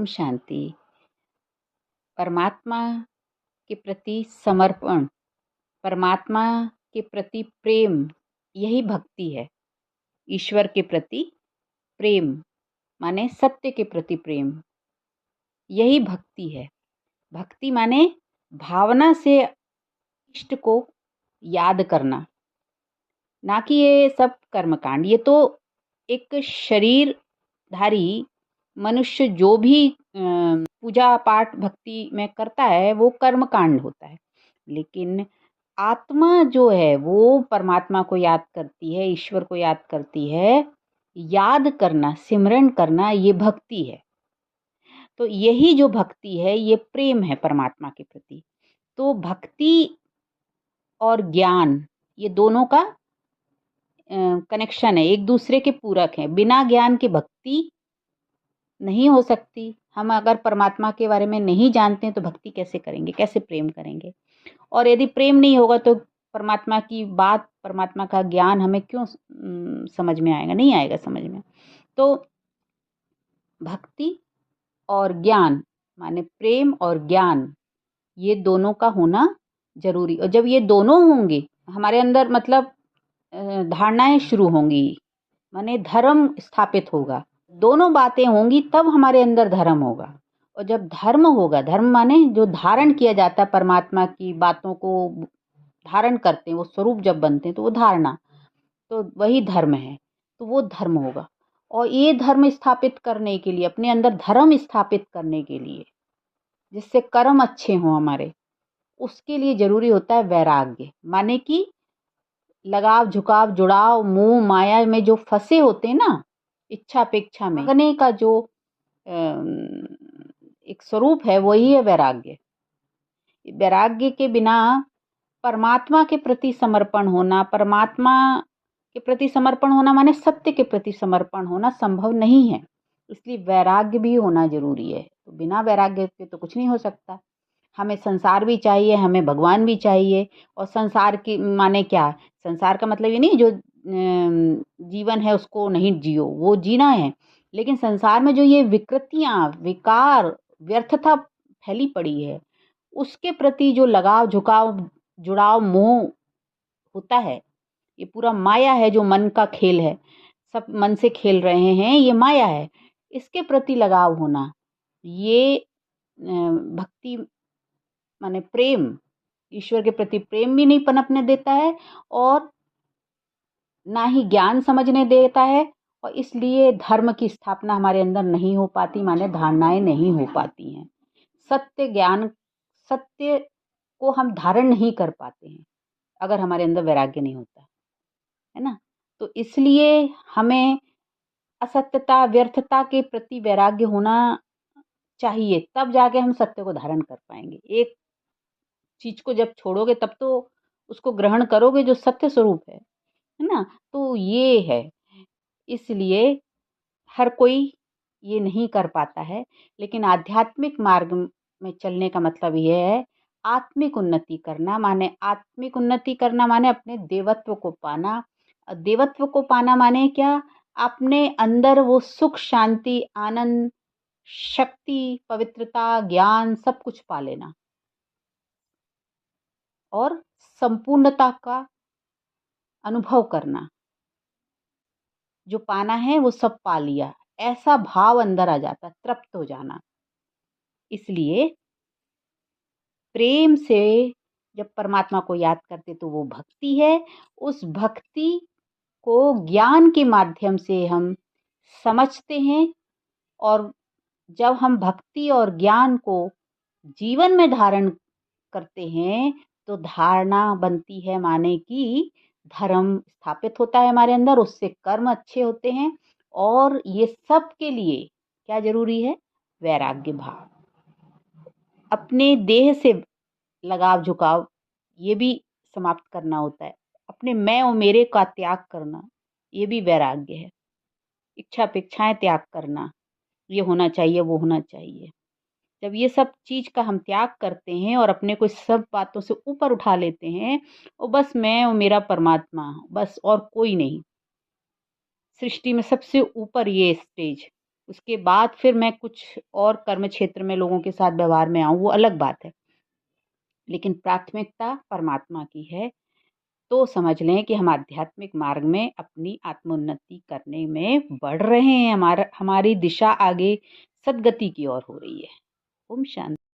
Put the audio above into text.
ओम शांति। परमात्मा के प्रति समर्पण, परमात्मा के प्रति प्रेम, यही भक्ति है। ईश्वर के प्रति प्रेम माने सत्य के प्रति प्रेम, यही भक्ति है। भक्ति माने भावना से इष्ट को याद करना, ना कि ये सब कर्मकांड। ये तो एक शरीरधारी मनुष्य जो भी पूजा पाठ भक्ति में करता है वो कर्मकांड होता है, लेकिन आत्मा जो है वो परमात्मा को याद करती है, ईश्वर को याद करती है। याद करना, सिमरन करना, ये भक्ति है। तो यही जो भक्ति है ये प्रेम है परमात्मा के प्रति। तो भक्ति और ज्ञान ये दोनों का कनेक्शन है, एक दूसरे के पूरक हैं। बिना ज्ञान के भक्ति नहीं हो सकती। हम अगर परमात्मा के बारे में नहीं जानते हैं तो भक्ति कैसे करेंगे, कैसे प्रेम करेंगे? और यदि प्रेम नहीं होगा तो परमात्मा की बात, परमात्मा का ज्ञान हमें क्यों समझ में आएगा? नहीं आएगा समझ में। तो भक्ति और ज्ञान माने प्रेम और ज्ञान, ये दोनों का होना जरूरी। और जब ये दोनों होंगे हमारे अंदर, मतलब धारणाएं शुरू होंगी, माने धर्म स्थापित होगा। दोनों बातें होंगी तब हमारे अंदर धर्म होगा। और जब धर्म होगा, धर्म माने जो धारण किया जाता है, परमात्मा की बातों को धारण करते हैं, वो स्वरूप जब बनते हैं तो वो धारणा, तो वही धर्म है। तो वो धर्म होगा। और ये धर्म स्थापित करने के लिए, अपने अंदर धर्म स्थापित करने के लिए, जिससे कर्म अच्छे हों हमारे, उसके लिए जरूरी होता है वैराग्य। माने कि लगाव, झुकाव, जुड़ाव, मोह माया में जो फंसे होते हैं ना, इच्छा अपेक्षा में भागने का जो एक स्वरूप है, वही है वैराग्य। वैराग्य के बिना परमात्मा के प्रति समर्पण होना, परमात्मा के प्रति समर्पण होना माने सत्य के प्रति समर्पण होना संभव नहीं है। इसलिए वैराग्य भी होना जरूरी है। तो बिना वैराग्य के तो कुछ नहीं हो सकता। हमें संसार भी चाहिए, हमें भगवान भी चाहिए। और संसार की माने क्या? संसार का मतलब ये नहीं जो जीवन है उसको नहीं जियो, वो जीना है। लेकिन संसार में जो ये विकृतियां, विकार, व्यर्थता फैली पड़ी है, उसके प्रति जो लगाव, झुकाव, जुड़ाव, मोह होता है, ये पूरा माया है, जो मन का खेल है। सब मन से खेल रहे हैं, ये माया है। इसके प्रति लगाव होना, ये भक्ति माने प्रेम, ईश्वर के प्रति प्रेम भी नहीं पनपने देता है और ना ही ज्ञान समझने देता है। और इसलिए धर्म की स्थापना हमारे अंदर नहीं हो पाती, माने धारणाएं नहीं हो पाती हैं। सत्य ज्ञान, सत्य को हम धारण नहीं कर पाते हैं अगर हमारे अंदर वैराग्य नहीं होता है ना। तो इसलिए हमें असत्यता, व्यर्थता के प्रति वैराग्य होना चाहिए, तब जाके हम सत्य को धारण कर पाएंगे। एक चीज को जब छोड़ोगे तब तो उसको ग्रहण करोगे जो सत्य स्वरूप है ना। तो ये है, इसलिए हर कोई ये नहीं कर पाता है। लेकिन आध्यात्मिक मार्ग में चलने का मतलब ये है, आत्मिक उन्नति करना। माने आत्मिक उन्नति करना माने अपने देवत्व को पाना। देवत्व को पाना माने क्या? अपने अंदर वो सुख, शांति, आनंद, शक्ति, पवित्रता, ज्ञान सब कुछ पा लेना और संपूर्णता का अनुभव करना। जो पाना है वो सब पा लिया, ऐसा भाव अंदर आ जाता, तृप्त हो जाना। इसलिए प्रेम से जब परमात्मा को याद करते तो वो भक्ति है। उस भक्ति को ज्ञान के माध्यम से हम समझते हैं। और जब हम भक्ति और ज्ञान को जीवन में धारण करते हैं तो धारणा बनती है, माने कि धर्म स्थापित होता है हमारे अंदर, उससे कर्म अच्छे होते हैं। और ये सब के लिए क्या जरूरी है? वैराग्य भाव। अपने देह से लगाव, झुकाव, ये भी समाप्त करना होता है। अपने मैं और मेरे का त्याग करना, ये भी वैराग्य है। इच्छा अपेक्षाएं त्याग करना, ये होना चाहिए, वो होना चाहिए। जब ये सब चीज का हम त्याग करते हैं और अपने को सब बातों से ऊपर उठा लेते हैं, और बस मैं और मेरा परमात्मा, बस और कोई नहीं। सृष्टि में सबसे ऊपर ये स्टेज, उसके बाद फिर मैं कुछ और कर्म क्षेत्र में लोगों के साथ व्यवहार में आऊँ, वो अलग बात है। लेकिन प्राथमिकता परमात्मा की है, तो समझ लें कि हम आध्यात्मिक मार्ग में अपनी आत्मोन्नति करने में बढ़ रहे हैं, हमारी दिशा आगे सद्गति की ओर हो रही है। ओम शांति।